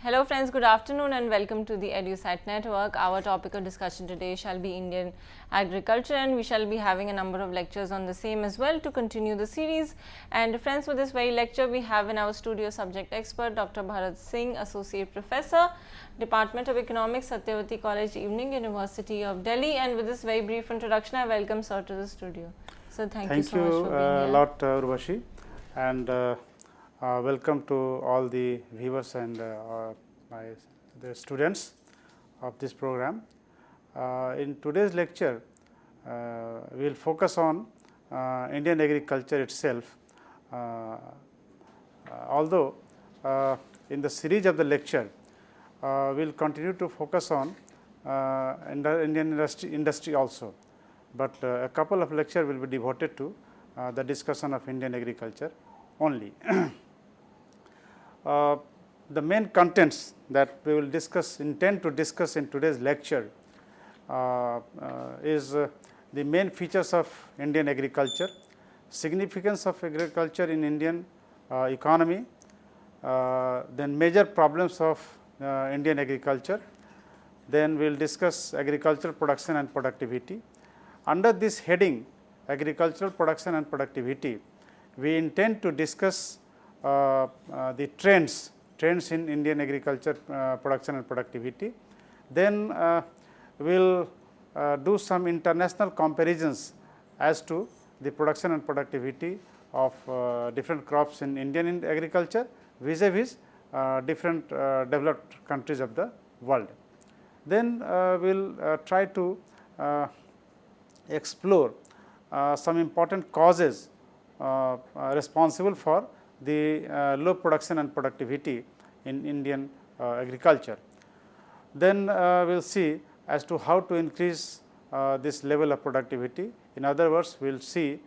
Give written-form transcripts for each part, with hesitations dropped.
Hello friends, good afternoon and welcome to the EduSite network. Our topic of discussion today shall be Indian agriculture, and we shall be having a number of lectures on the same as well to continue the series. And friends, for this very lecture we have in our studio subject expert Dr. Bharat Singh, Associate Professor, Department of Economics, Satyavati College, Evening, University of Delhi. And with this very brief introduction, I welcome sir to the studio. So thank you so much for being here. Thank you a lot, Urvashi, and welcome to all the viewers and the students of this program. In today's lecture, we will focus on Indian agriculture itself, although in the series of the lecture, we will continue to focus on Indian industry also, but a couple of lectures will be devoted to the discussion of Indian agriculture only. The main contents that we will intend to discuss in today's lecture is the main features of Indian agriculture, significance of agriculture in Indian economy, then major problems of Indian agriculture, then we will discuss agricultural production and productivity. Under this heading, agricultural production and productivity, we intend to discuss the trends in Indian agriculture production and productivity. Then we will do some international comparisons as to the production and productivity of different crops in Indian agriculture vis-a-vis different developed countries of the world. Then we will try to explore some important causes responsible for the low production and productivity in Indian agriculture. Then we will see as to how to increase this level of productivity. In other words, we will see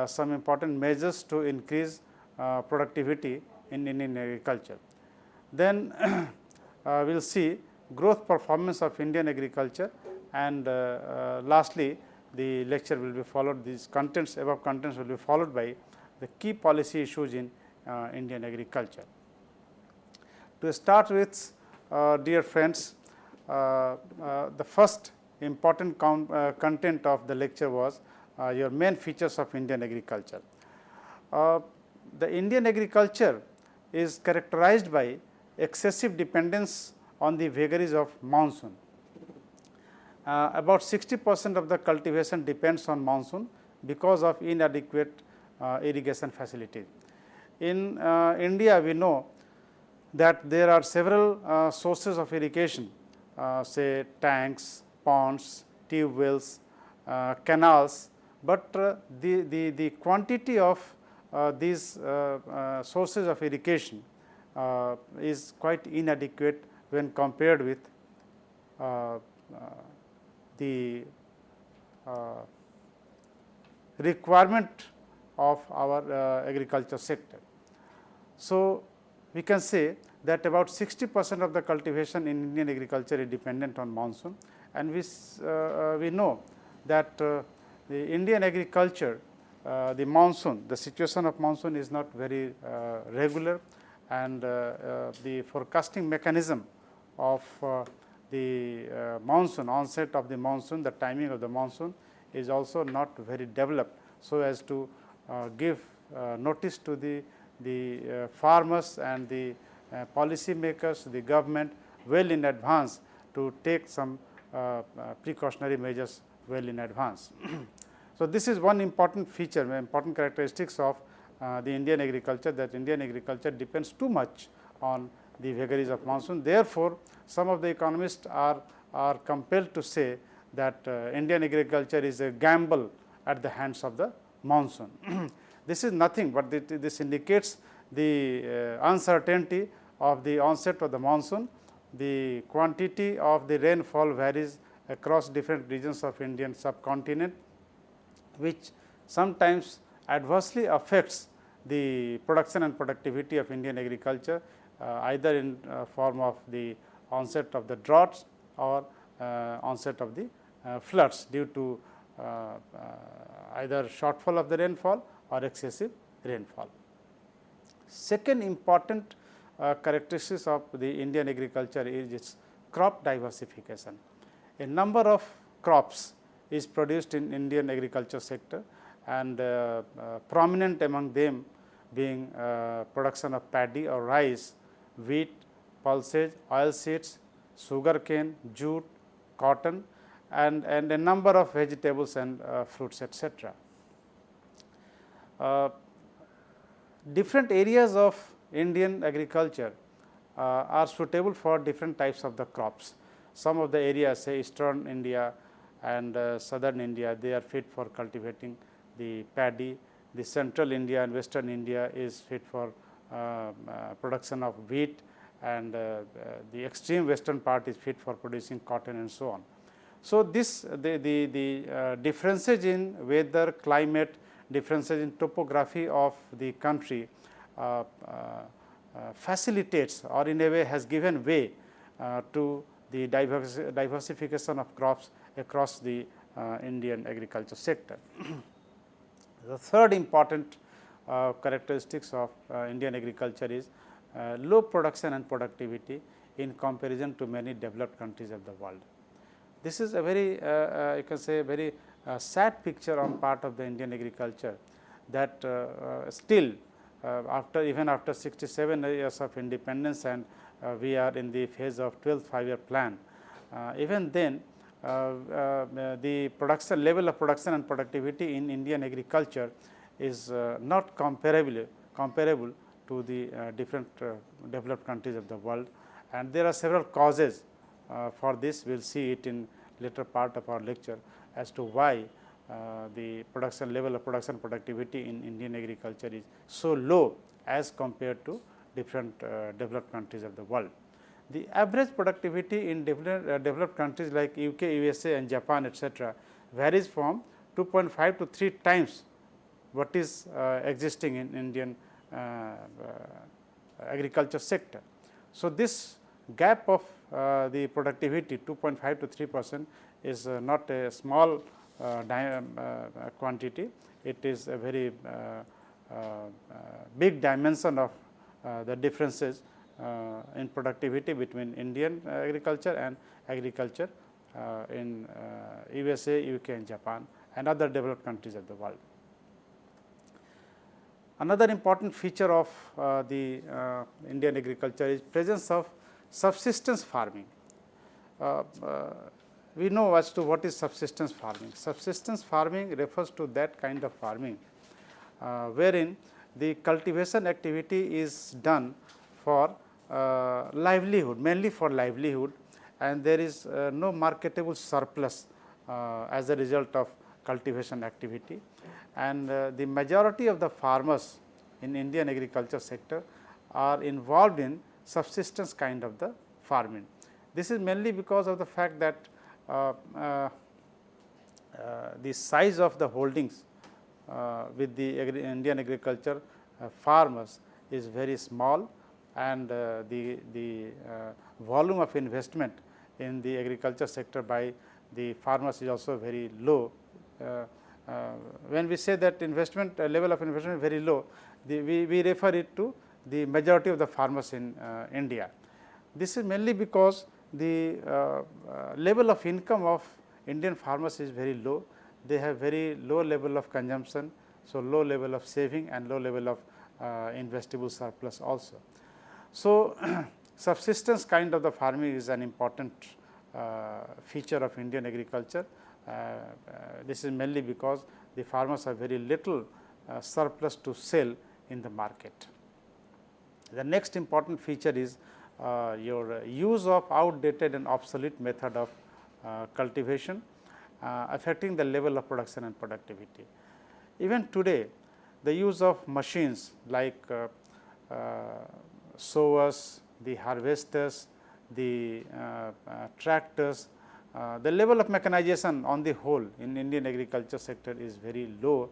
some important measures to increase productivity in Indian agriculture. Then we will see growth performance of Indian agriculture, and lastly the lecture will be followed, these contents, above contents will be followed by the key policy issues in Indian agriculture. To start with, dear friends, the first important content of the lecture was your main features of Indian agriculture. The Indian agriculture is characterized by excessive dependence on the vagaries of monsoon. About 60% of the cultivation depends on monsoon because of inadequate irrigation facilities. In India, we know that there are several sources of irrigation, say tanks, ponds, tube wells, canals, but the quantity of these sources of irrigation is quite inadequate when compared with the requirement of our agriculture sector. So, we can say that about 60% of the cultivation in Indian agriculture is dependent on monsoon, and we know that the Indian agriculture, the situation of monsoon is not very regular, and the forecasting mechanism of the monsoon, onset of the monsoon, the timing of the monsoon is also not very developed, so as to give notice to the farmers and the policy makers, the government well in advance to take some precautionary measures well in advance. So, this is one important feature, important characteristics of the Indian agriculture, that Indian agriculture depends too much on the vagaries of monsoon. Therefore, some of the economists are compelled to say that Indian agriculture is a gamble at the hands of the monsoon. This is nothing but this indicates the uncertainty of the onset of the monsoon. The quantity of the rainfall varies across different regions of Indian subcontinent, which sometimes adversely affects the production and productivity of Indian agriculture, either in form of the onset of the droughts or onset of the floods due to either shortfall of the rainfall or excessive rainfall. Second important characteristics of the Indian agriculture is its crop diversification. A number of crops is produced in Indian agriculture sector, and prominent among them being production of paddy or rice, wheat, pulses, oilseeds, sugarcane, jute, cotton, and a number of vegetables and fruits, etc. Different areas of Indian agriculture are suitable for different types of the crops. Some of the areas, say eastern India and southern India, they are fit for cultivating the paddy. The central India and western India is fit for production of wheat, and the extreme western part is fit for producing cotton and so on. So, this the differences in weather, climate, differences in topography of the country facilitates, or in a way has given way to the diversification of crops across the Indian agriculture sector. The third important characteristics of Indian agriculture is low production and productivity in comparison to many developed countries of the world. This is a very you can say very sad picture on part of the Indian agriculture, that still even after 67 years of independence, and we are in the phase of 12th 5-year plan, even then the production level of production and productivity in Indian agriculture is not comparable to the different developed countries of the world, and there are several causes for this. We will see it in later part of our lecture as to why the production level of production productivity in Indian agriculture is so low as compared to different developed countries of the world. The average productivity in developed countries like UK, USA and Japan, etc., varies from 2.5 to 3 times what is existing in Indian agriculture sector. So, this gap of the productivity 2.5 to 3% is not a small quantity. It is a very big dimension of the differences in productivity between Indian agriculture and agriculture in USA, UK and Japan and other developed countries of the world. Another important feature of the Indian agriculture is presence of subsistence farming. We know as to what is subsistence farming. Subsistence farming refers to that kind of farming wherein the cultivation activity is done for livelihood, mainly for livelihood, and there is no marketable surplus as a result of cultivation activity, and the majority of the farmers in Indian agriculture sector are involved in subsistence kind of the farming. This is mainly because of the fact that the size of the holdings with the Indian agriculture farmers is very small, and the volume of investment in the agriculture sector by the farmers is also very low. When we say that investment level of investment is very low, we refer it to the majority of the farmers in India. This is mainly because the level of income of Indian farmers is very low. They have very low level of consumption, so low level of saving and low level of investable surplus also. So, subsistence kind of the farming is an important feature of Indian agriculture. This is mainly because the farmers have very little surplus to sell in the market. The next important feature is your use of outdated and obsolete method of cultivation affecting the level of production and productivity. Even today, the use of machines like sowers, the harvesters, the tractors, the level of mechanization on the whole in Indian agriculture sector is very low,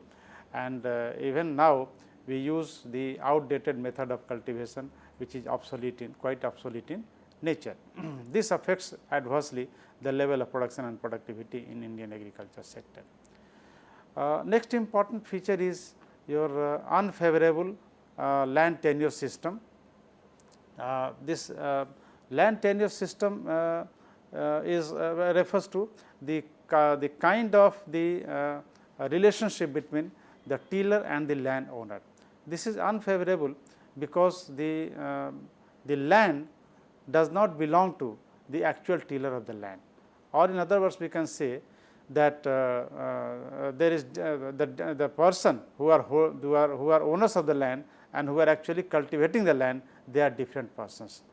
and even now we use the outdated method of cultivation, which is quite obsolete in nature. This affects adversely the level of production and productivity in Indian agriculture sector. Next important feature is your unfavorable land tenure system. This land tenure system refers to the kind of the relationship between the tiller and the land owner. This is unfavorable because the land does not belong to the actual tiller of the land, or in other words we can say that there is the person who are owners of the land and who are actually cultivating the land, they are different persons.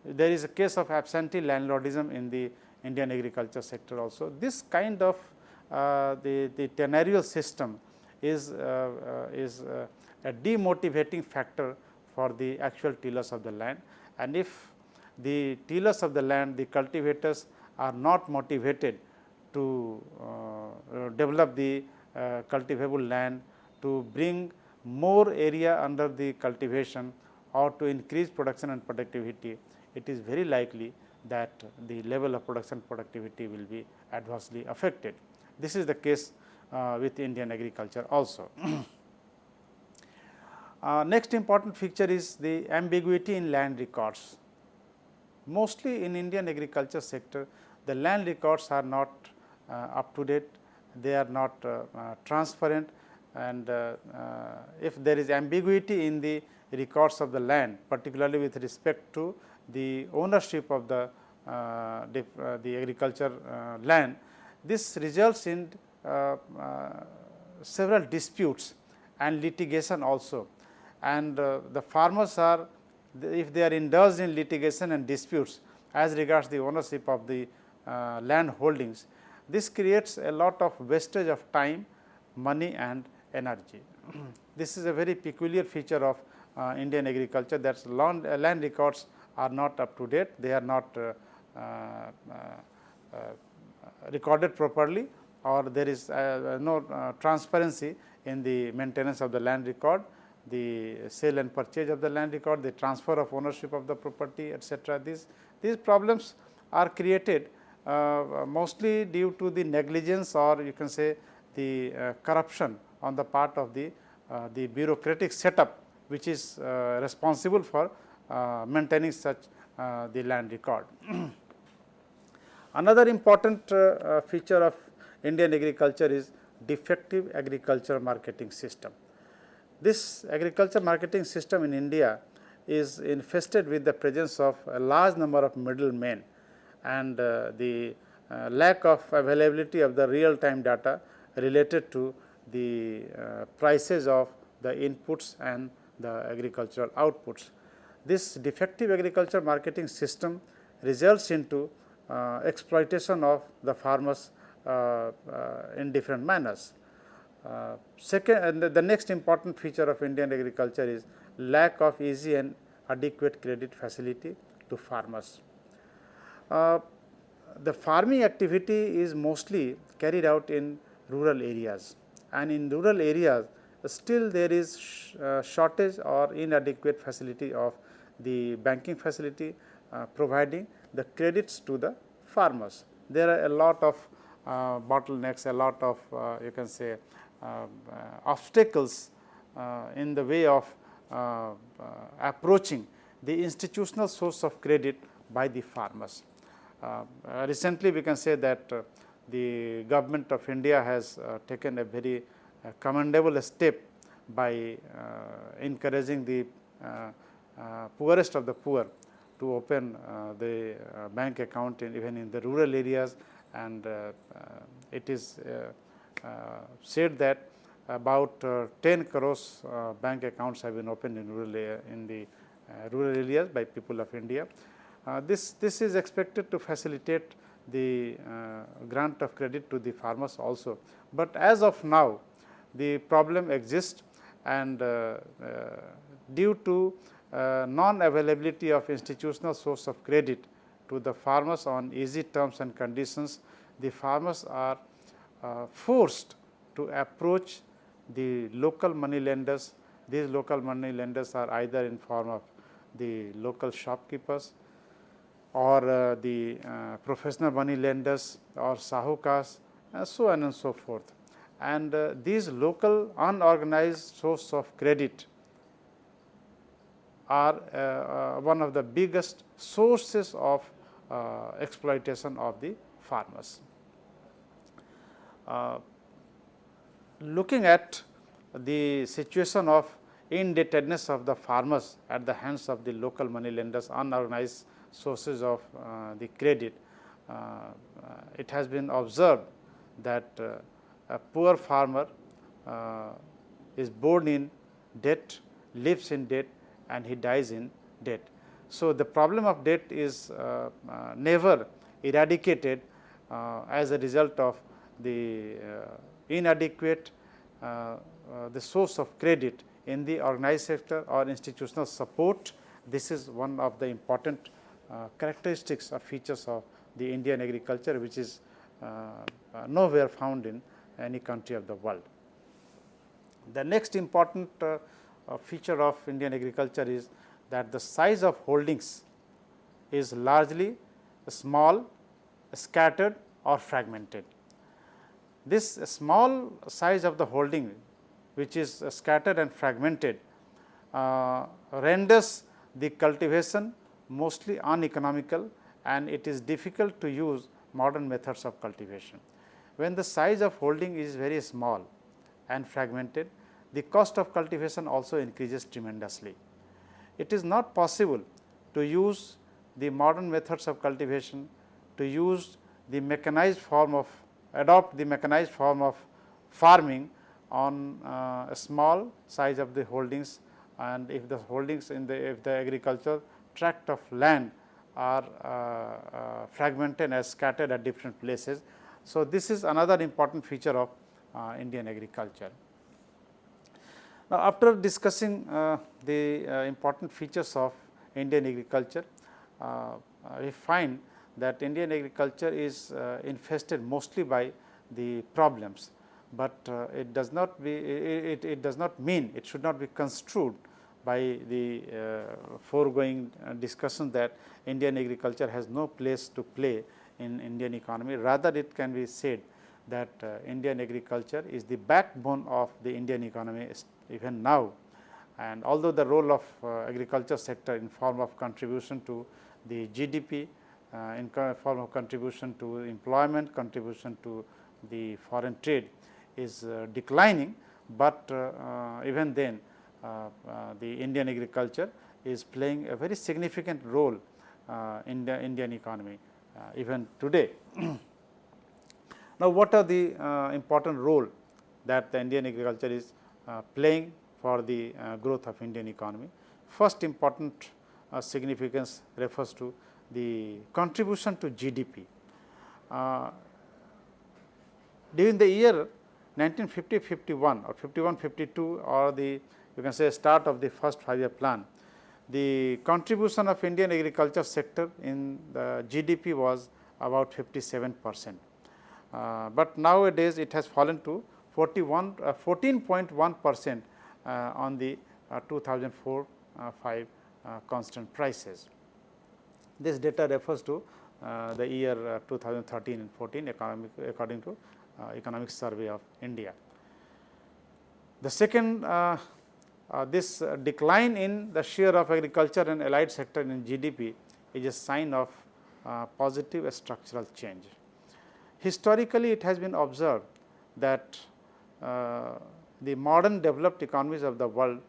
There is a case of absentee landlordism in the Indian agriculture sector also. This kind of the tenurial system is a demotivating factor for the actual tillers of the land, and if the tillers of the land, the cultivators are not motivated to develop the cultivable land, to bring more area under the cultivation or to increase production and productivity, it is very likely that the level of production productivity will be adversely affected. This is the case with Indian agriculture also. Next important feature is the ambiguity in land records. Mostly in Indian agriculture sector, the land records are not up to date, they are not transparent, and if there is ambiguity in the records of the land, particularly with respect to the ownership of the agriculture land, this results in several disputes and litigation also, and the farmers are, if they are indulged in litigation and disputes as regards the ownership of the land holdings, this creates a lot of wastage of time, money and energy. This is a very peculiar feature of Indian agriculture, that land records are not up to date, they are not recorded properly, or there is no transparency in the maintenance of the land record, the sale and purchase of the land record, the transfer of ownership of the property, etc. These problems are created mostly due to the negligence, or you can say the corruption on the part of the bureaucratic setup, which is responsible for maintaining such the land record. Another important feature of Indian agriculture is defective agriculture marketing system. This agriculture marketing system in India is infested with the presence of a large number of middlemen, and the lack of availability of the real time data related to the prices of the inputs and the agricultural outputs. This defective agriculture marketing system results into exploitation of the farmers in different manners. Second, the next important feature of Indian agriculture is lack of easy and adequate credit facility to farmers. The farming activity is mostly carried out in rural areas, and in rural areas still there is shortage or inadequate facility of the banking facility providing the credits to the farmers. There are a lot of bottlenecks, a lot of you can say obstacles in the way of approaching the institutional source of credit by the farmers. Recently we can say that the government of India has taken a very commendable step by encouraging the poorest of the poor to open the bank account even in the rural areas, and it is said that about 10 crores bank accounts have been opened in rural areas by people of India. This is expected to facilitate the grant of credit to the farmers also, but as of now the problem exists, and due to non-availability of institutional source of credit to the farmers on easy terms and conditions, the farmers are forced to approach the local money lenders. These local money lenders are either in form of the local shopkeepers or the professional money lenders or sahukars, so on and so forth. And these local unorganized source of credit are one of the biggest sources of exploitation of the farmers. Looking at the situation of indebtedness of the farmers at the hands of the local money lenders, unorganized sources of the credit, it has been observed that a poor farmer is born in debt, lives in debt, and he dies in debt. So, the problem of debt is never eradicated as a result of the inadequate the source of credit in the organized sector or institutional support. This is one of the important characteristics or features of the Indian agriculture, which is nowhere found in any country of the world. The next important feature of Indian agriculture is that the size of holdings is largely small, scattered or fragmented. This small size of the holding, which is scattered and fragmented, renders the cultivation mostly uneconomical, and it is difficult to use modern methods of cultivation. When the size of holding is very small and fragmented, the cost of cultivation also increases tremendously. It is not possible to use the modern methods of cultivation, to use the mechanized form of adopt the mechanized form of farming on a small size of the holdings, and if the holdings in if the agricultural tract of land are fragmented and scattered at different places. So, this is another important feature of Indian agriculture. Now, after discussing the important features of Indian agriculture, we find that Indian agriculture is infested mostly by the problems, but it does not mean, it should not be construed by the foregoing discussion that Indian agriculture has no place to play in Indian economy. Rather, it can be said that Indian agriculture is the backbone of the Indian economy even now, and although the role of agriculture sector in form of contribution to the GDP, in form of contribution to employment, contribution to the foreign trade is declining, but even then the Indian agriculture is playing a very significant role in the Indian economy even today. Now, what are the important role that the Indian agriculture is playing for the growth of Indian economy? First important significance refers to the contribution to GDP. During the year 1950-51 or 51-52, or the you can say start of the first 5-year plan, the contribution of Indian agriculture sector in the GDP was about 57%, but nowadays it has fallen to 14.1% on the 2004-5 constant prices. This data refers to the year 2013 and 14 according to Economic Survey of India. The second, this decline in the share of agriculture and allied sector in GDP is a sign of positive structural change. Historically, it has been observed that the modern developed economies of the world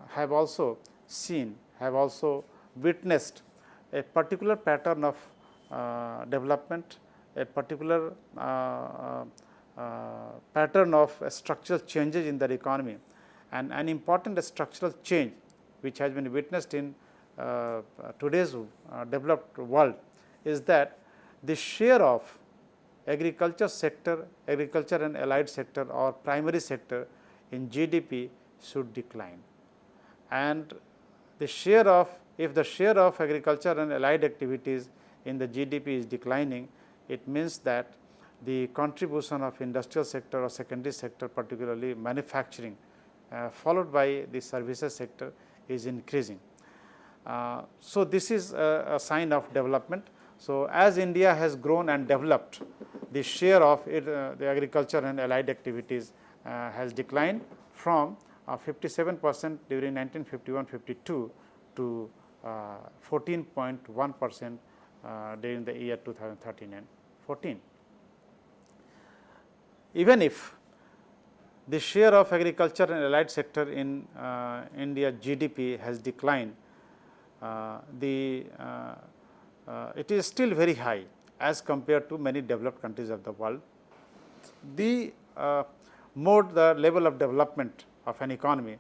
have also witnessed a particular pattern of development, a particular pattern of structural changes in their economy, and an important structural change which has been witnessed in today's developed world is that the share of agriculture and allied sector or primary sector in GDP should decline, and the share of, if the share of agriculture and allied activities in the GDP is declining, it means that the contribution of industrial sector or secondary sector, particularly manufacturing, followed by the services sector, is increasing. So, this is a sign of development. So, as India has grown and developed, the share of the agriculture and allied activities has declined from 57% during 1951-52 to 14.1% during the year 2013 and 14. Even if the share of agriculture and allied sector in India's GDP has declined, it is still very high as compared to many developed countries of the world. The more the level of development of an economy,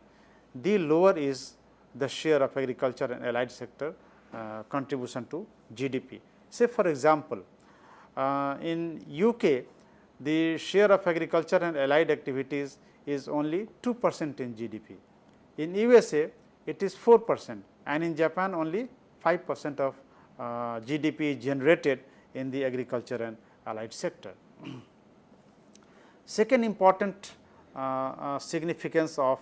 the lower is the share of agriculture and allied sector contribution to GDP. Say for example, in UK, the share of agriculture and allied activities is only 2% in GDP. In USA, it is 4%, and in Japan only 5% of GDP is generated in the agriculture and allied sector. Second important significance of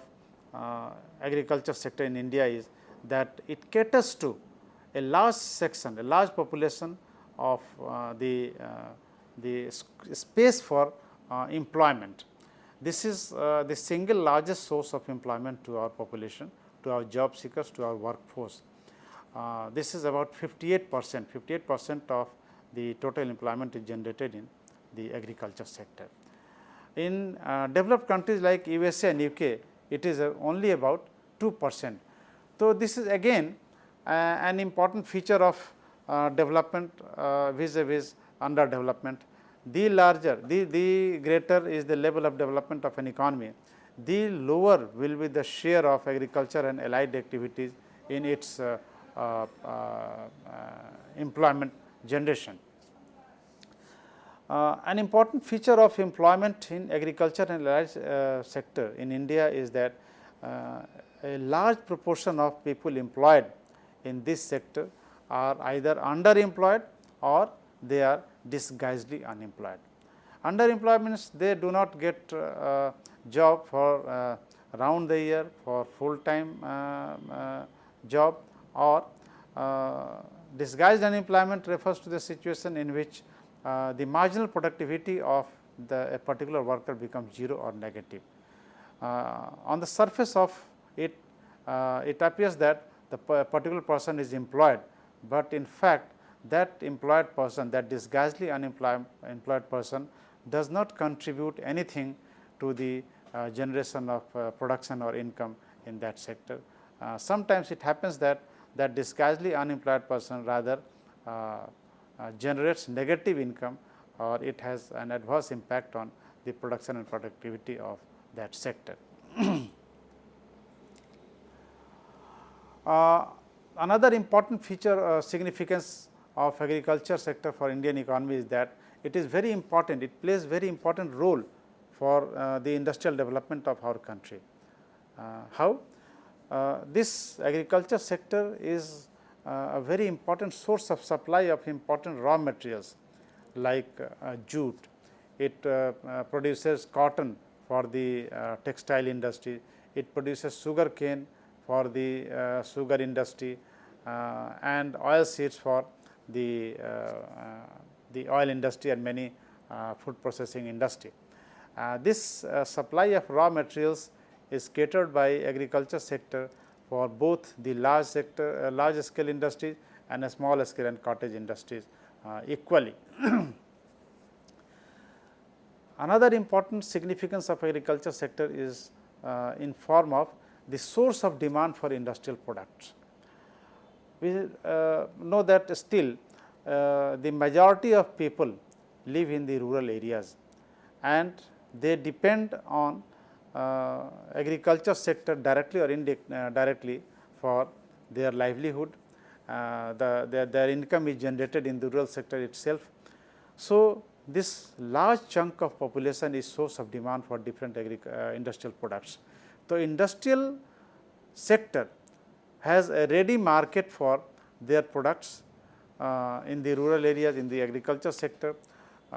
agriculture sector in India is that it caters to a large section, a large population of the space for employment. This is the single largest source of employment to our population, to our job seekers, to our workforce. This is about 58% of the total employment is generated in the agriculture sector. In developed countries like USA and UK, it is only about 2%. So, this is again an important feature of development vis-a-vis underdevelopment. The larger, the greater is the level of development of an economy, the lower will be the share of agriculture and allied activities in its employment generation. An important feature of employment in agriculture and allied sector in India is that a large proportion of people employed in this sector are either underemployed or they are disguisedly unemployed. Underemployed means they do not get job for round the year, for full time job, or disguised unemployment refers to the situation in which the marginal productivity of a particular worker becomes 0 or negative. On the surface of it, it appears that the particular person is employed, but in fact that employed person, that disguisedly unemployed person does not contribute anything to the generation of production or income in that sector. Sometimes it happens that that disguisedly unemployed person rather generates negative income, or it has an adverse impact on the production and productivity of that sector. Another important feature significance of agriculture sector for Indian economy is that it is very important, it plays very important role for the industrial development of our country. How? This agriculture sector is a very important source of supply of important raw materials like jute. It produces cotton for the textile industry, it produces sugarcane for the sugar industry, and oil seeds for the oil industry and many food processing industry. This supply of raw materials is catered by agriculture sector for both the large sector, large scale industries and a small scale and cottage industries equally. Another important significance of agriculture sector is in form of the source of demand for industrial products. We know that still the majority of people live in the rural areas and they depend on agriculture sector directly or indirectly for their livelihood. Their income is generated in the rural sector itself. So, this large chunk of population is source of demand for different industrial products. So, industrial sector has a ready market for their products in the rural areas, in the agriculture sector,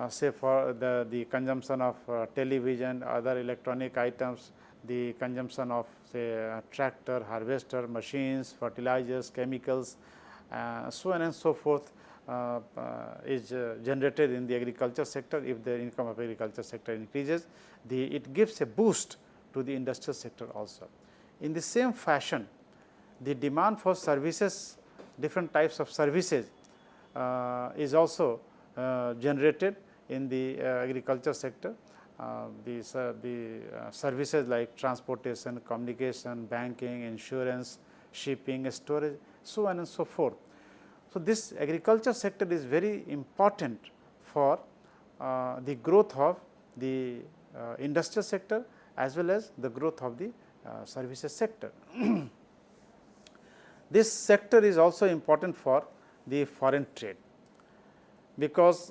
say for the consumption of television, other electronic items, the consumption of say tractor, harvester, machines, fertilizers, chemicals, so on and so forth is generated in the agriculture sector. If the income of agriculture sector increases, it gives a boost to the industrial sector also. In the same fashion, the demand for services, different types of services is also generated in the agriculture sector. The services like transportation, communication, banking, insurance, shipping, storage, so on and so forth. So, this agriculture sector is very important for the growth of the industrial sector as well as the growth of the services sector. This sector is also important for the foreign trade, because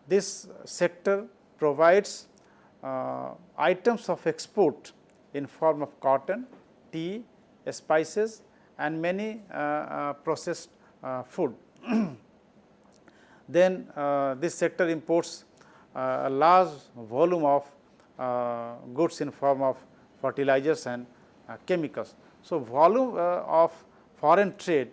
this sector provides items of export in form of cotton, tea, spices and many processed food. Then this sector imports a large volume of goods in form of fertilizers and chemicals. So, volume of foreign trade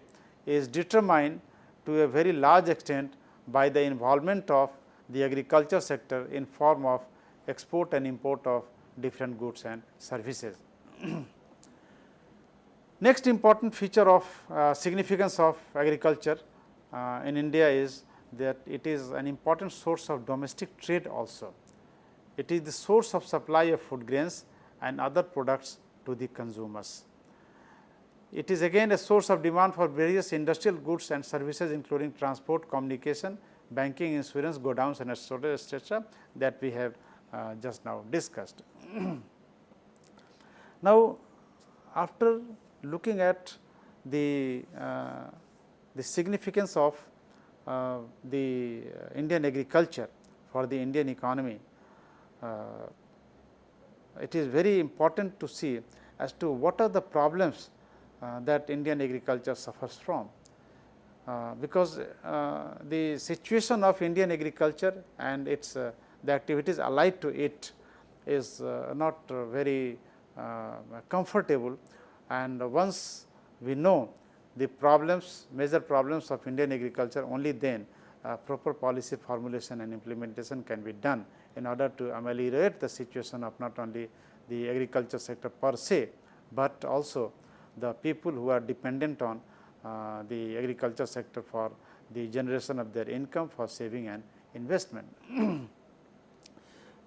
is determined to a very large extent by the involvement of the agriculture sector in form of export and import of different goods and services. Next important feature of significance of agriculture in India is that it is an important source of domestic trade also. It is the source of supply of food grains and other products to the consumers. It is again a source of demand for various industrial goods and services, including transport, communication, banking, insurance, godowns and etc., that we have just now discussed. Now, after looking at the significance of the Indian agriculture for the Indian economy, it is very important to see as to what are the problems that Indian agriculture suffers from, because the situation of Indian agriculture and its the activities allied to it is not very comfortable, and once we know the problems, major problems of Indian agriculture, only then proper policy formulation and implementation can be done in order to ameliorate the situation of not only the agriculture sector per se, but also the people who are dependent on the agriculture sector for the generation of their income, for saving and investment.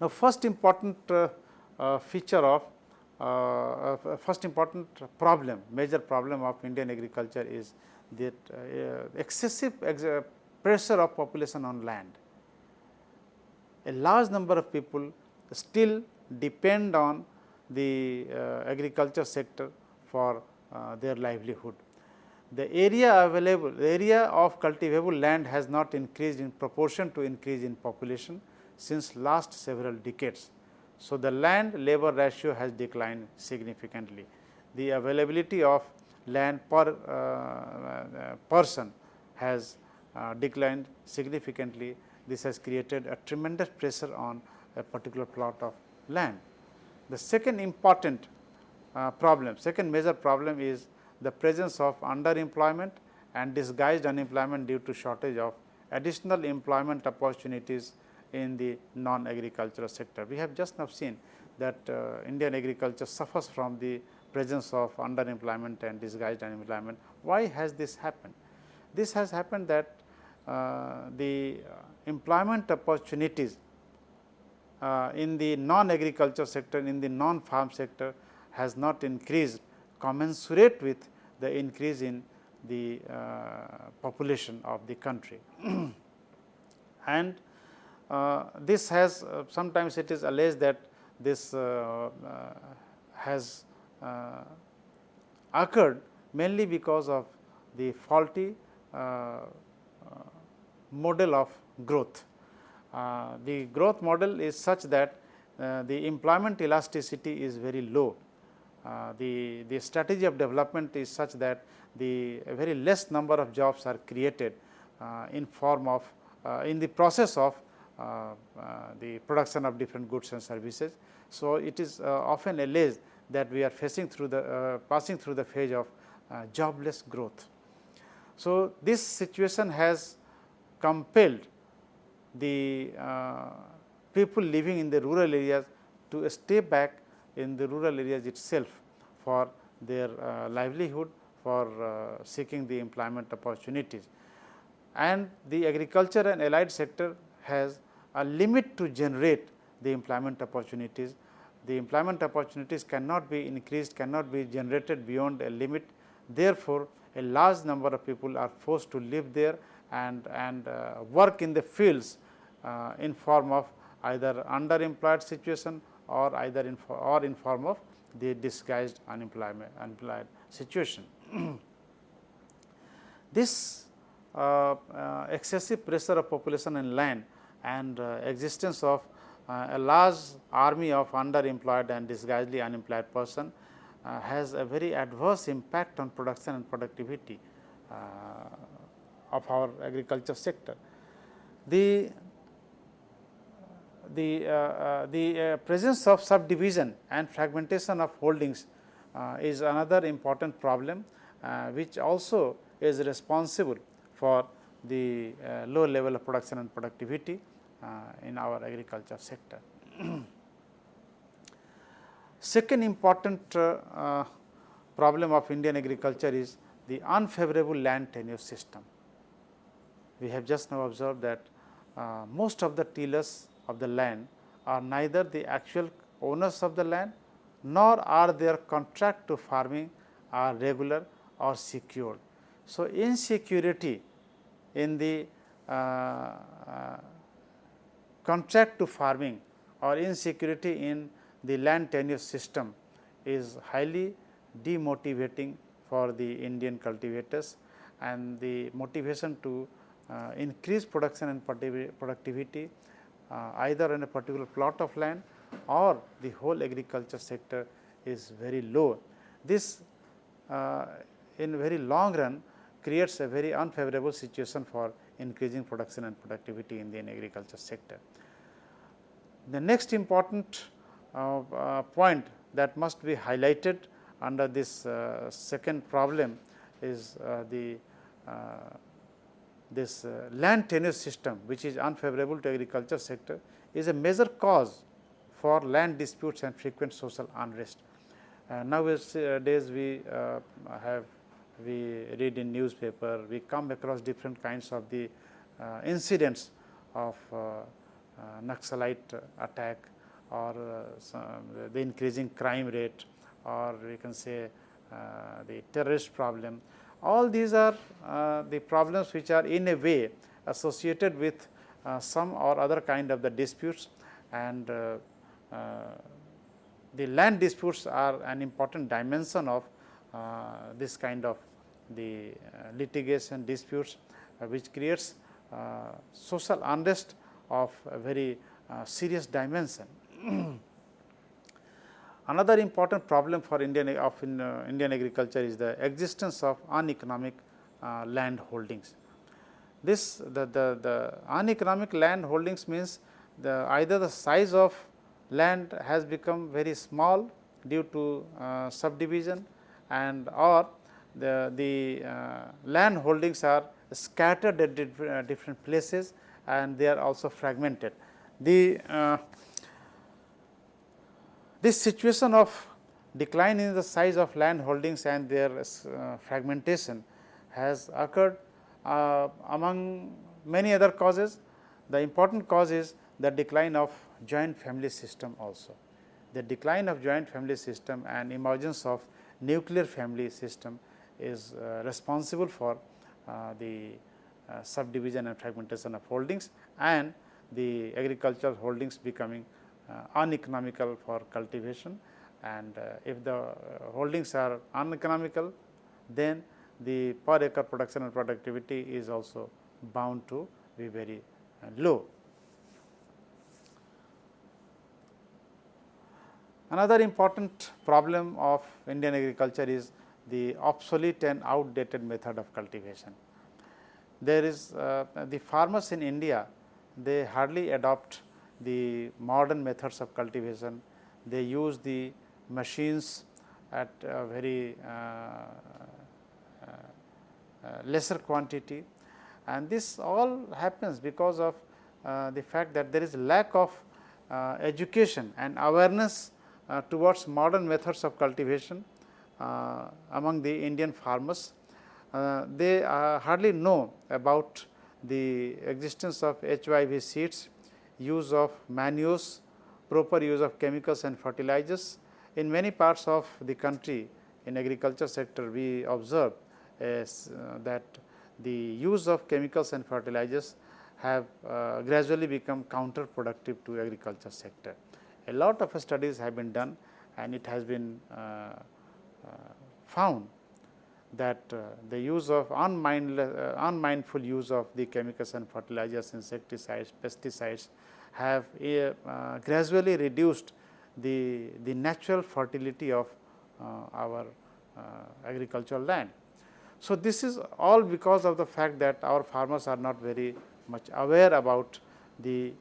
Now, first important feature of first important problem, major problem of Indian agriculture is that excessive pressure of population on land. A large number of people still depend on the agriculture sector for their livelihood. The area available, the area of cultivable land has not increased in proportion to increase in population since last several decades. So, the land labor ratio has declined significantly. The availability of land per person has declined significantly. This has created a tremendous pressure on a particular plot of land. The second important problem, second major problem is the presence of underemployment and disguised unemployment due to shortage of additional employment opportunities in the non-agricultural sector. We have just now seen that Indian agriculture suffers from the presence of underemployment and disguised unemployment. Why has this happened? This has happened that the employment opportunities in the non-agriculture sector, in the non-farm sector has not increased commensurate with the increase in the population of the country. And this has sometimes it is alleged that this has occurred mainly because of the faulty model of growth. The growth model is such that the employment elasticity is very low. The strategy of development is such that the very less number of jobs are created in form of in the process of the production of different goods and services. So, it is often alleged that we are facing through the passing through the phase of jobless growth. So, this situation has compelled the people living in the rural areas to stay back in the rural areas itself for their livelihood, for seeking the employment opportunities. And the agriculture and allied sector has a limit to generate the employment opportunities. The employment opportunities cannot be increased, cannot be generated beyond a limit. Therefore, a large number of people are forced to live there and work in the fields in form of either underemployed situation or either in form of the disguised unemployed situation. This excessive pressure of population and land and existence of a large army of underemployed and disguisedly unemployed person has a very adverse impact on production and productivity of our agriculture sector. The presence of subdivision and fragmentation of holdings is another important problem which also is responsible for the low level of production and productivity in our agriculture sector. Second important problem of Indian agriculture is the unfavorable land tenure system. We have just now observed that most of the tillers of the land are neither the actual owners of the land nor are their contract to farming are regular or secured. So, insecurity in the contract to farming or insecurity in the land tenure system is highly demotivating for the Indian cultivators, and the motivation to increase production and productivity either in a particular plot of land or the whole agriculture sector is very low. This in very long run creates a very unfavorable situation for increasing production and productivity in the agriculture sector. The next important point that must be highlighted under this second problem is this land tenure system, which is unfavorable to agriculture sector, is a major cause for land disputes and frequent social unrest. Nowadays we read in newspaper, we come across different kinds of the incidents of Naxalite attack or the increasing crime rate, or we can say the terrorist problem. All these are the problems which are in a way associated with some or other kind of the disputes, and the land disputes are an important dimension of this kind of the litigation disputes, which creates social unrest of a very serious dimension. Another important problem for Indian agriculture is the existence of uneconomic land holdings. This the uneconomic land holdings means either the size of land has become very small due to subdivision, and or the land holdings are scattered at different places and they are also fragmented. This situation of decline in the size of land holdings and their fragmentation has occurred among many other causes. The important cause is the decline of joint family system also. The decline of joint family system and emergence of nuclear family system is responsible for the subdivision and fragmentation of holdings and the agricultural holdings becoming uneconomical for cultivation, and if the holdings are uneconomical, then the per acre production and productivity is also bound to be very low. Another important problem of Indian agriculture is the obsolete and outdated method of cultivation. There is the farmers in India, they hardly adopt the modern methods of cultivation. They use the machines at a very lesser quantity, and this all happens because of the fact that there is lack of education and awareness towards modern methods of cultivation among the Indian farmers. They hardly know about the existence of HIV seeds, use of manures, proper use of chemicals and fertilizers. In many parts of the country, in agriculture sector, we observe that the use of chemicals and fertilizers have gradually become counterproductive to agriculture sector. A lot of studies have been done, and it has been found that the use of unmindful use of the chemicals and fertilizers, insecticides, pesticides have gradually reduced the natural fertility of our agricultural land. So, this is all because of the fact that our farmers are not very much aware about the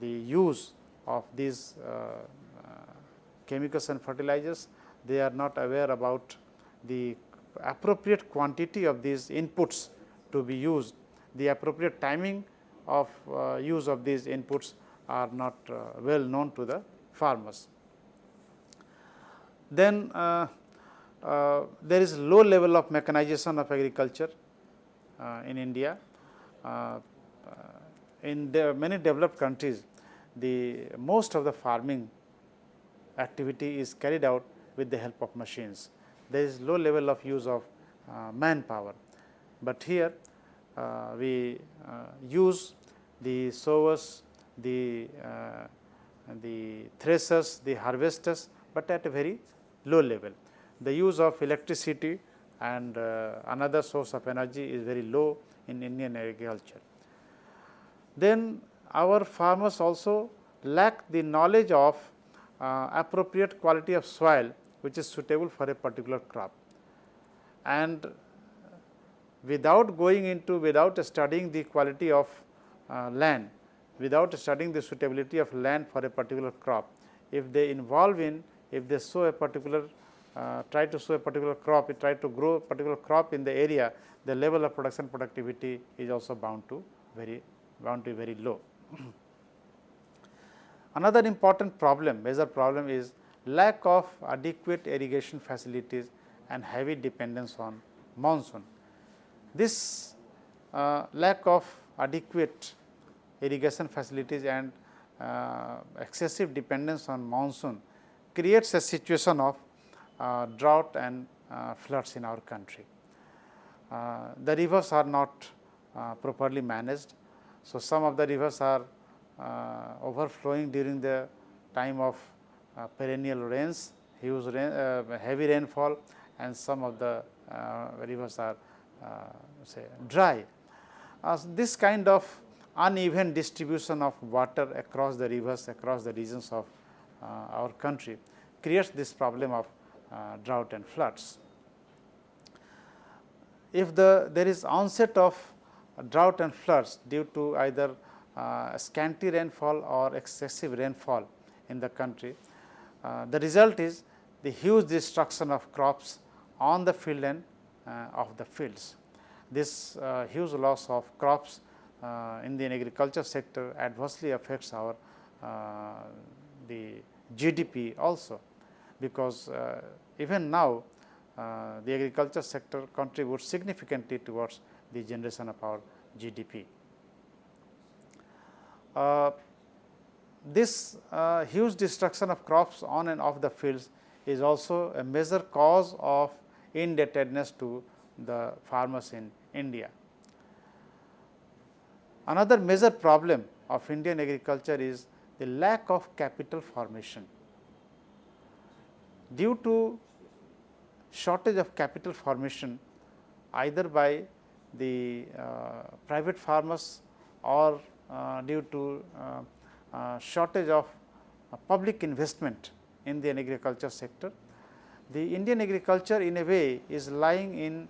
use of these chemicals and fertilizers. They are not aware about the appropriate quantity of these inputs to be used. The appropriate timing of use of these inputs are not well known to the farmers. Then there is low level of mechanization of agriculture in India. In many developed countries, most of the farming activity is carried out with the help of machines. There is low level of use of manpower, but here we use the sowers, the threshers, the harvesters, but at a very low level. The use of electricity and another source of energy is very low in Indian agriculture. Then our farmers also lack the knowledge of appropriate quality of soil which is suitable for a particular crop, and without studying the quality of land, without studying the suitability of land for a particular crop, if they sow a particular try to sow a particular crop, try to grow a particular crop in the area, the level of production productivity is also bound to be very low. Another important problem, major problem, is lack of adequate irrigation facilities and heavy dependence on monsoon. This lack of adequate irrigation facilities and excessive dependence on monsoon creates a situation of drought and floods in our country. The rivers are not properly managed. So, some of the rivers are overflowing during the time of perennial rains, heavy rainfall, and some of the rivers are say dry. This kind of uneven distribution of water across the rivers, across the regions of our country creates this problem of drought and floods. If there is onset of drought and floods due to either scanty rainfall or excessive rainfall in the country, the result is the huge destruction of crops on the field and of the fields. This huge loss of crops in the agriculture sector adversely affects our the GDP also, because even now the agriculture sector contributes significantly towards the generation of our GDP. This huge destruction of crops on and off the fields is also a major cause of indebtedness to the farmers in India. Another major problem of Indian agriculture is the lack of capital formation. Due to shortage of capital formation either by the private farmers or due to shortage of public investment in the agriculture sector, the Indian agriculture in a way is lying in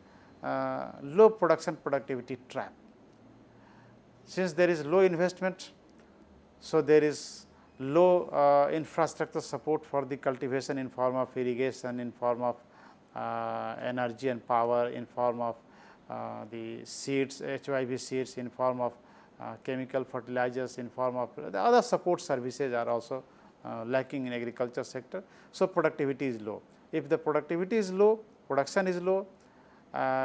low production productivity trap. Since there is low investment, so there is low infrastructure support for the cultivation in form of irrigation, in form of energy and power, in form of the seeds, HIV seeds, in form of chemical fertilizers in form of the other support services are also lacking in agriculture sector. So, productivity is low. If the productivity is low, production is low,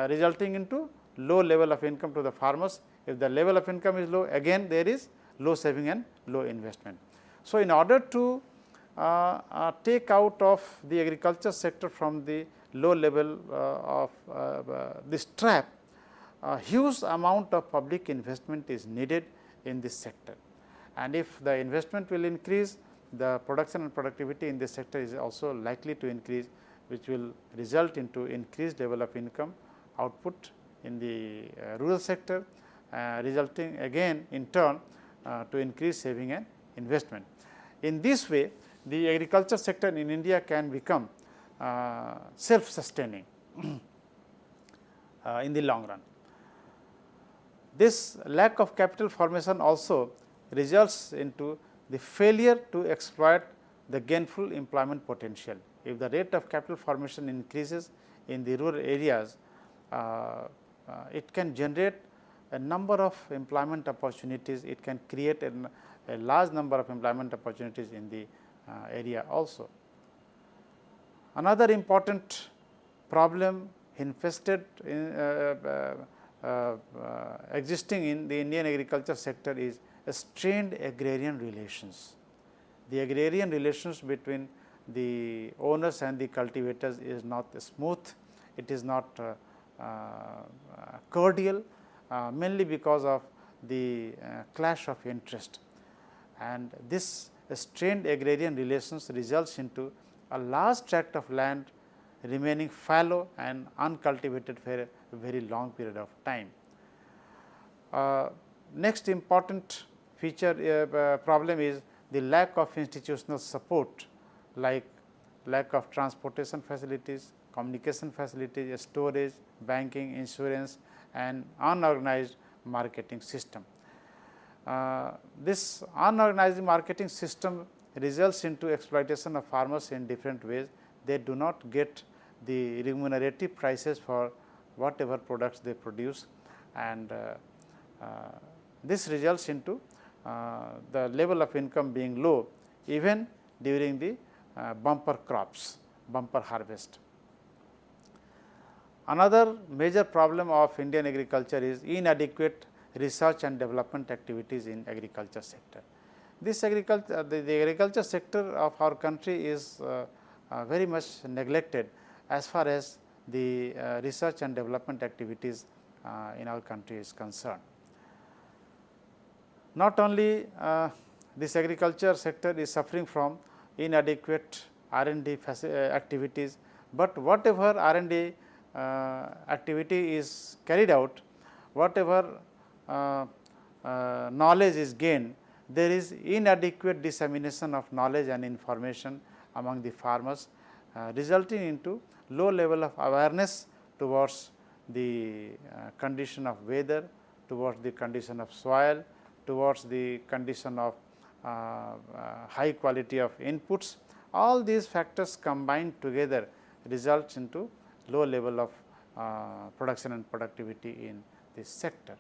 resulting into low level of income to the farmers. If the level of income is low, again there is low saving and low investment. So, in order to take out of the agriculture sector from the low level of this trap, a huge amount of public investment is needed in this sector. And if the investment will increase, the production and productivity in this sector is also likely to increase, which will result into increased level of income output in the rural sector, resulting again in turn to increase saving and investment. In this way, the agriculture sector in India can become self-sustaining in the long run. This lack of capital formation also results into the failure to exploit the gainful employment potential. If the rate of capital formation increases in the rural areas, it can generate a number of employment opportunities, it can create a large number of employment opportunities in the area also. Another important problem infested in existing in the Indian agriculture sector is strained agrarian relations. The agrarian relations between the owners and the cultivators is not smooth, it is not cordial, mainly because of the clash of interest. And this strained agrarian relations results into a large tract of land remaining fallow and uncultivated for a very long period of time. Next important feature problem is the lack of institutional support, like lack of transportation facilities, communication facilities, storage, banking, insurance and unorganized marketing system. This unorganized marketing system results into exploitation of farmers in different ways. They do not get the remunerative prices for whatever products they produce, and this results into the level of income being low even during the bumper crops, bumper harvest. Another major problem of Indian agriculture is inadequate research and development activities in agriculture sector. This agriculture, the agriculture sector of our country is very much neglected as far as the research and development activities in our country is concerned. Not only this agriculture sector is suffering from inadequate R&D activities, but whatever R&D activity is carried out, whatever knowledge is gained, there is inadequate dissemination of knowledge and information among the farmers, resulting into low level of awareness towards the condition of weather, towards the condition of soil, towards the condition of high quality of inputs. All these factors combined together results into low level of production and productivity in this sector.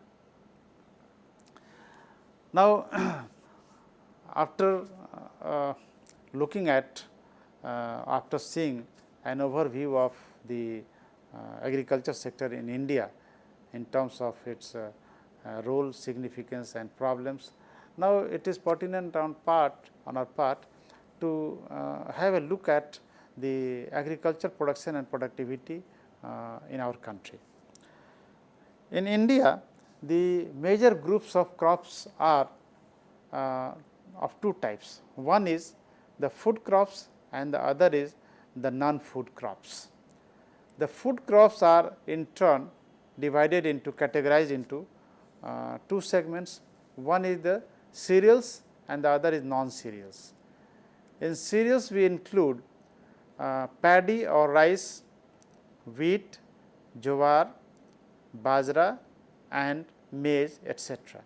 Now, after looking at, after seeing an overview of the agriculture sector in India in terms of its role, significance and problems, now it is pertinent on our part to have a look at the agriculture production and productivity in our country. In India, the major groups of crops are of two types. One is the food crops and the other is the non-food crops. The food crops are in turn divided into, categorized into two segments. One is the cereals and the other is non-cereals. In cereals, we include paddy or rice, wheat, jowar, bajra and maize, etc.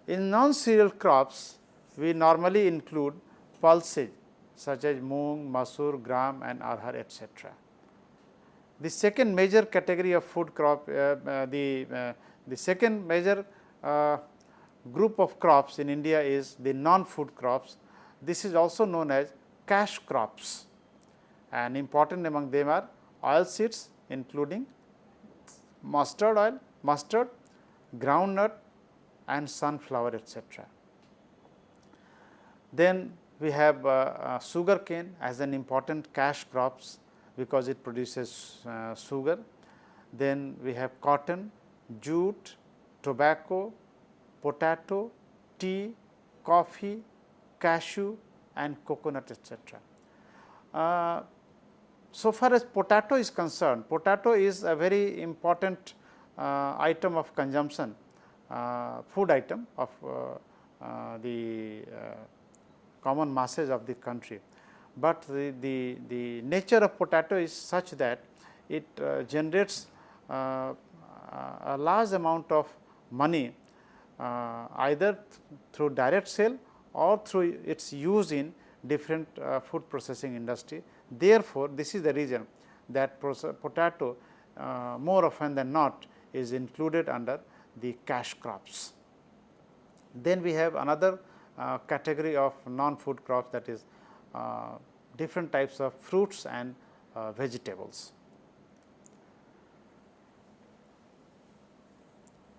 In non-cereal crops, we normally include pulses such as moong, masoor, gram and arhar, etc. The second major category of food crop, the second major group of crops in India is the non-food crops. This is also known as cash crops, and important among them are oil seeds including mustard oil, mustard, groundnut and sunflower, etc. Then we have sugarcane as an important cash crops because it produces sugar. Then we have cotton, jute, tobacco, potato, tea, coffee, cashew and coconut, etc. So far as potato is concerned, potato is a very important item of consumption, food item of the common masses of the country, but the nature of potato is such that it generates a large amount of money either through direct sale or through its use in different food processing industry. Therefore, this is the reason that potato more often than not is included under the cash crops. Then we have another category of non-food crops, that is different types of fruits and vegetables.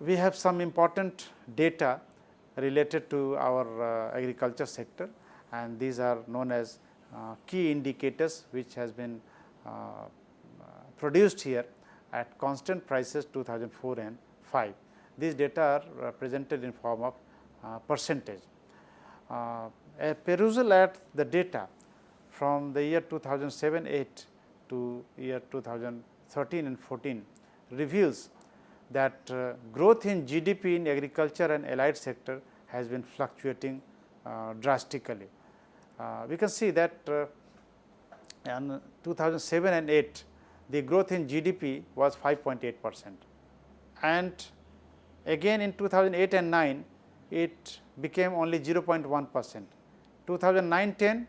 We have some important data related to our agriculture sector, and these are known as key indicators which has been produced here at constant prices 2004 and 5. These data are presented in form of percentage. A perusal at the data from the year 2007-8 to year 2013 and 14 reveals that growth in GDP in agriculture and allied sector has been fluctuating drastically. We can see that in 2007 and 8 the growth in GDP was 5.8%, and again in 2008 and 9 it became only 0.1%, 2009-10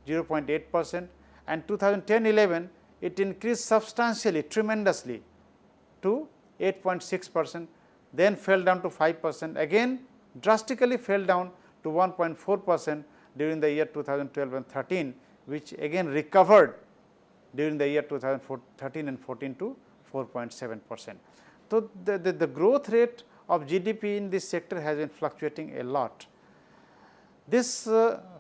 0.8%, and 2010-11 it increased substantially, tremendously to 8.6%, then fell down to 5%, again drastically fell down to 1.4% during the year 2012 and 13, which again recovered during the year 2013 and 14 to 4.7%. So, the growth rate of GDP in this sector has been fluctuating a lot. This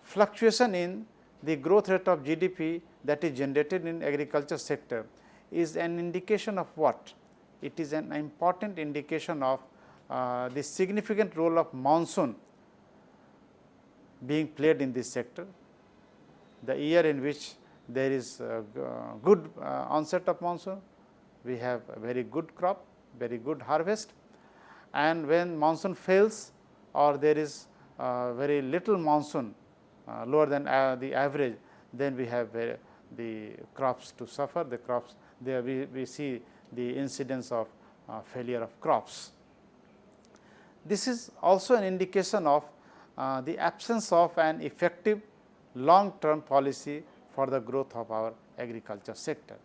fluctuation in the growth rate of GDP that is generated in agriculture sector is an indication of what? It is an important indication of the significant role of monsoon being played in this sector. The year in which there is good onset of monsoon, we have a very good crop, very good harvest, and when monsoon fails or there is very little monsoon, lower than the average, then we have the crops to suffer. The crops there we see the incidence of failure of crops. This is also an indication of the absence of an effective long term policy for the growth of our agriculture sector.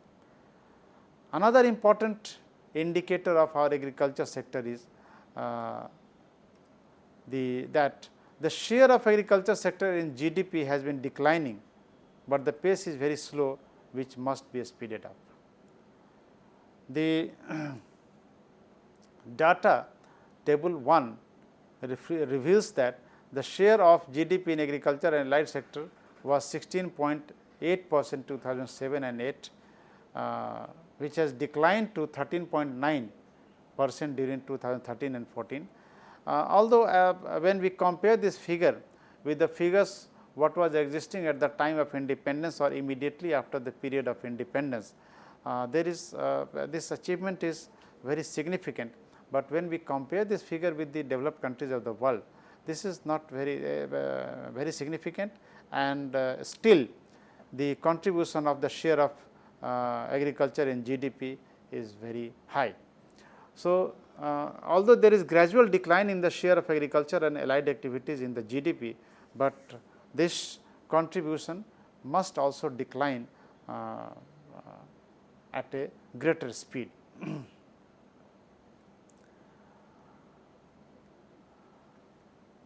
Another important indicator of our agriculture sector is that the share of agriculture sector in GDP has been declining, but the pace is very slow, which must be speeded up. The data table 1 reveals that the share of GDP in agriculture and allied sector was 16.8% 2007 and 8, which has declined to 13.9% during 2013 and 14. Although when we compare this figure with the figures what was existing at the time of independence or immediately after the period of independence, there is this achievement is very significant, but when we compare this figure with the developed countries of the world, this is not very significant, and still the contribution of the share of agriculture in GDP is very high. So, although there is gradual decline in the share of agriculture and allied activities in the GDP, but this contribution must also decline at a greater speed.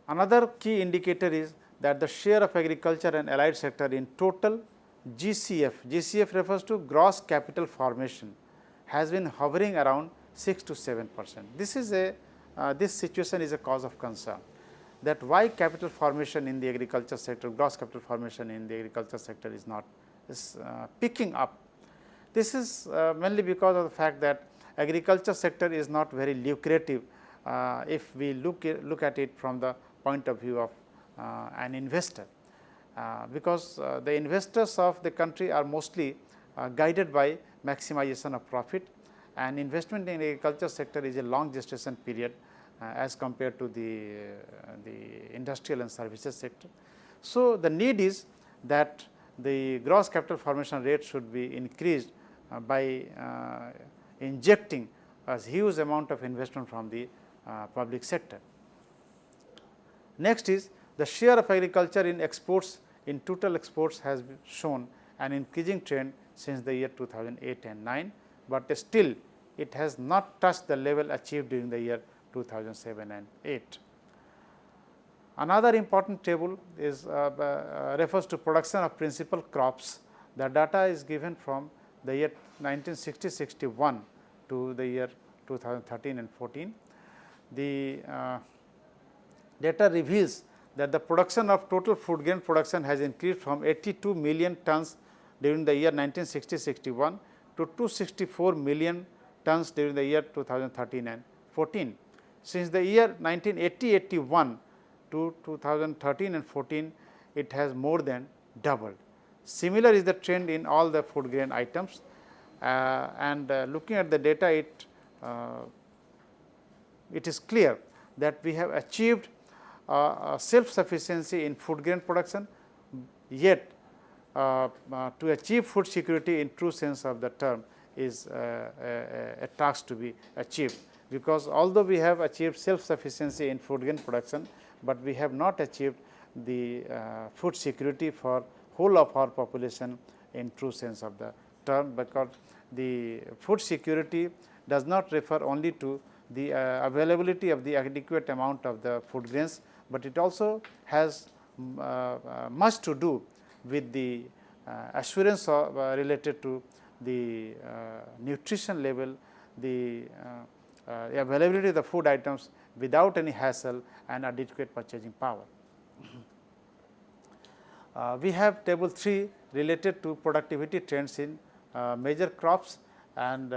Another key indicator is that the share of agriculture and allied sector in total GCF refers to gross capital formation, has been hovering around 6 to 7%. This is this situation is a cause of concern, that why capital formation in the agriculture sector, gross capital formation in the agriculture sector is not picking up. This is mainly because of the fact that agriculture sector is not very lucrative if we look at it from the point of view of an investor, because the investors of the country are mostly guided by maximization of profit, and investment in agriculture sector is a long gestation period as compared to the industrial and services sector. So, the need is that the gross capital formation rate should be increased by injecting a huge amount of investment from the public sector. Next is the share of agriculture in exports, in total exports has shown an increasing trend since the year 2008 and 9, but still it has not touched the level achieved during the year 2007 and 8. Another important table is refers to production of principal crops. The data is given from the year 1960-61 to the year 2013 and 14. The data reveals that the production of total food grain production has increased from 82 million tons during the year 1960-61 to 264 million tons during the year 2013 and 14. Since the year 1980-81 to 2013 and 14, it has more than doubled. Similar is the trend in all the food grain items, and looking at the data, it is clear that we have achieved self-sufficiency in food grain production, yet to achieve food security in true sense of the term is a task to be achieved, because although we have achieved self-sufficiency in food grain production, but we have not achieved the food security for whole of our population in true sense of the term, because the food security does not refer only to the availability of the adequate amount of the food grains, but it also has much to do with the assurance of, related to the nutrition level, the availability of the food items without any hassle and adequate purchasing power. We have table 3 related to productivity trends in major crops, and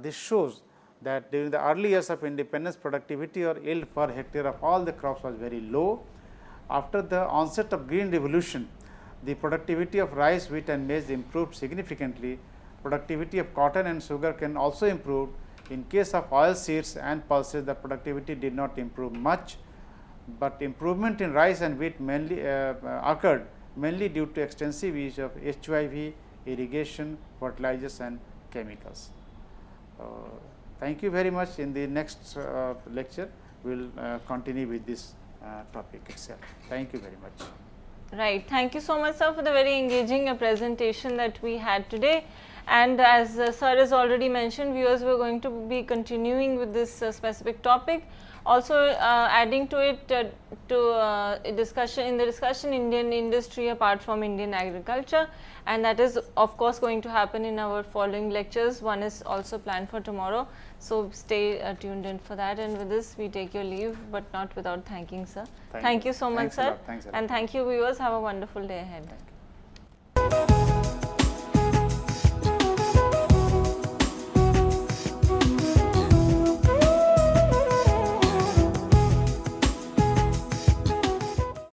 this shows that during the early years of independence, productivity or yield per hectare of all the crops was very low. After the onset of green revolution, the productivity of rice, wheat and maize improved significantly. Productivity of cotton and sugarcane also improved. In case of oil seeds and pulses, the productivity did not improve much, but improvement in rice and wheat mainly occurred mainly due to extensive use of HYV, irrigation, fertilizers and chemicals. Thank you very much. In the next lecture, we will continue with this topic itself. Thank you very much. Right. Thank you so much, sir, for the very engaging presentation that we had today. And as sir has already mentioned, viewers, we are going to be continuing with this specific topic. Also adding to it discussion Indian industry apart from Indian agriculture, and that is of course going to happen in our following lectures. One is also planned for tomorrow, so stay tuned in for that. And with this, we take your leave, but not without thanking sir. Thank you so much, sir. Thanks a lot. And thank you, viewers. Have a wonderful day ahead. Thank you.